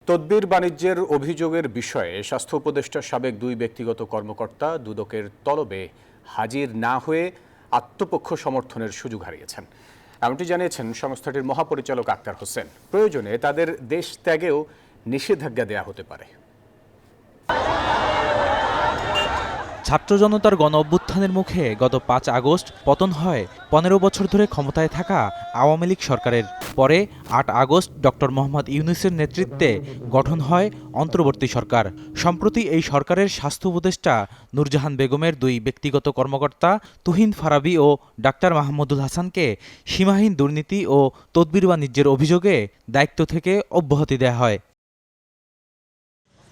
তদবির বাণিজ্যের অভিযোগের বিষয়ে স্বাস্থ্য উপদেষ্টার সাবেক দুই ব্যক্তিগত কর্মকর্তা দুদকের তলবে হাজির না হয়ে আত্মপক্ষ সমর্থনের সুযোগ হারিয়েছেন। এমনটি জানিয়েছেন সংস্থাটির মহাপরিচালক আক্তার হোসেন। প্রয়োজনে তাদের দেশ ত্যাগেও নিষেধাজ্ঞা দেয়া হতে পারে। ছাত্র জনতার গণ অভ্যুত্থানের মুখে গত ৫ আগস্ট পতন হয় ১৫ বছর ধরে ক্ষমতায় থাকা আওয়ামী লীগ সরকারের। পরে ৮ আগস্ট ডক্টর মোহাম্মদ ইউনূসের নেতৃত্বে গঠন হয় অন্তর্বর্তী সরকার। সম্প্রতি এই সরকারের স্বাস্থ্য উপদেষ্টা নূরজাহান বেগমের দুই ব্যক্তিগত কর্মকর্তা তুহিন ফারাবী ও ডাক্তার মাহমুদুল হাসানকে সীমাহীন দুর্নীতি ও তদবির বাণিজ্যের অভিযোগে দায়িত্ব থেকে অব্যাহতি দেওয়া হয়।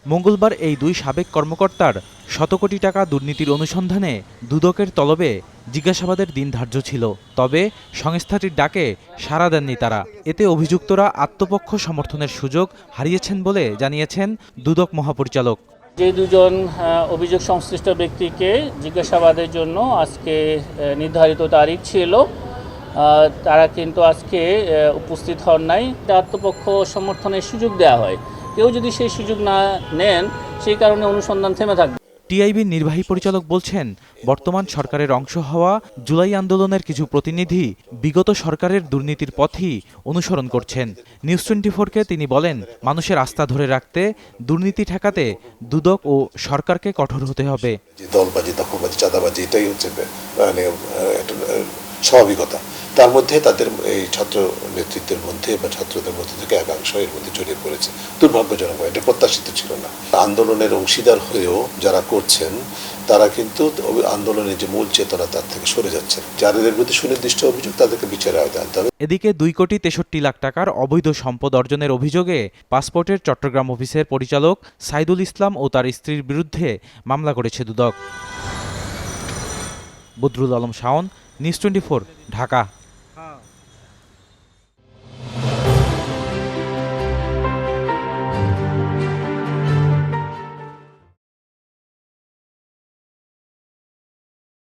মঙ্গলবার এই দুই সাবেক কর্মকর্তার শত কোটি টাকা দুর্নীতির অনুসন্ধানে দুদকের তলবে জিজ্ঞাসাবাদের দিন ধার্য ছিল। তবে সংস্থাটির ডাকে সাড়া দেননি তারা। এতে অভিযুক্তরা আত্মপক্ষ সমর্থনের সুযোগ হারিয়েছেন বলে জানিয়েছেন দুদক মহাপরিচালক। যে দুজন অভিযোগ সংশ্লিষ্ট ব্যক্তিকে জিজ্ঞাসাবাদের জন্য আজকে নির্ধারিত তারিখ ছিল, তারা কিন্তু আজকে উপস্থিত হন নাই। আত্মপক্ষ সমর্থনের সুযোগ দেওয়া হয়। কেউ যদি সেই সুযোগ না নেন, সেই কারণে অনুসন্ধান থেমে থাকবে। টিআইবির নির্বাহী পরিচালক বলছেন, বর্তমান সরকারের অংশ হওয়া জুলাই আন্দোলনের কিছু প্রতিনিধি বিগত সরকারের দুর্নীতির পথই অনুসরণ করছেন। নিউজ 24-কে তিনি বলেন, মানুষের আস্থা ধরে রাখতে, দুর্নীতি ঠেকাতে দুদক ও সরকারকে কঠোর হতে হবে। দলবাজি, দখলবাজি, চাঁদাবাজি এটাই হচ্ছে স্বাভাবিকতা। তার মধ্যে তাদের এই ছাত্র নেতৃত্বের মধ্যে বা ছাত্রদের মধ্যে থেকে একাংশ এর মধ্যে জড়িয়ে পড়েছে। দুর্ভাগ্যজনক, এটা প্রত্যাশিত ছিল না। আন্দোলনের অংশীদার হয়েও যারা করছেন তারা কিন্তু আন্দোলনের যে মূল চেতনা তার থেকে সরে যাচ্ছেন। যাদের বিরুদ্ধে সুনির্দিষ্ট অভিযোগ তাদেরকে বিচারের আওতায় আনতে হবে। এদিকে 2,63,00,000 টাকার অবৈধ সম্পদ অর্জনের অভিযোগে পাসপোর্টের চট্টগ্রাম অফিসের পরিচালক সাইদুল ইসলাম ও তার স্ত্রীর বিরুদ্ধে মামলা করেছে দুদক। বদরুল আলম শাওন, নিউজ 24, ঢাকা।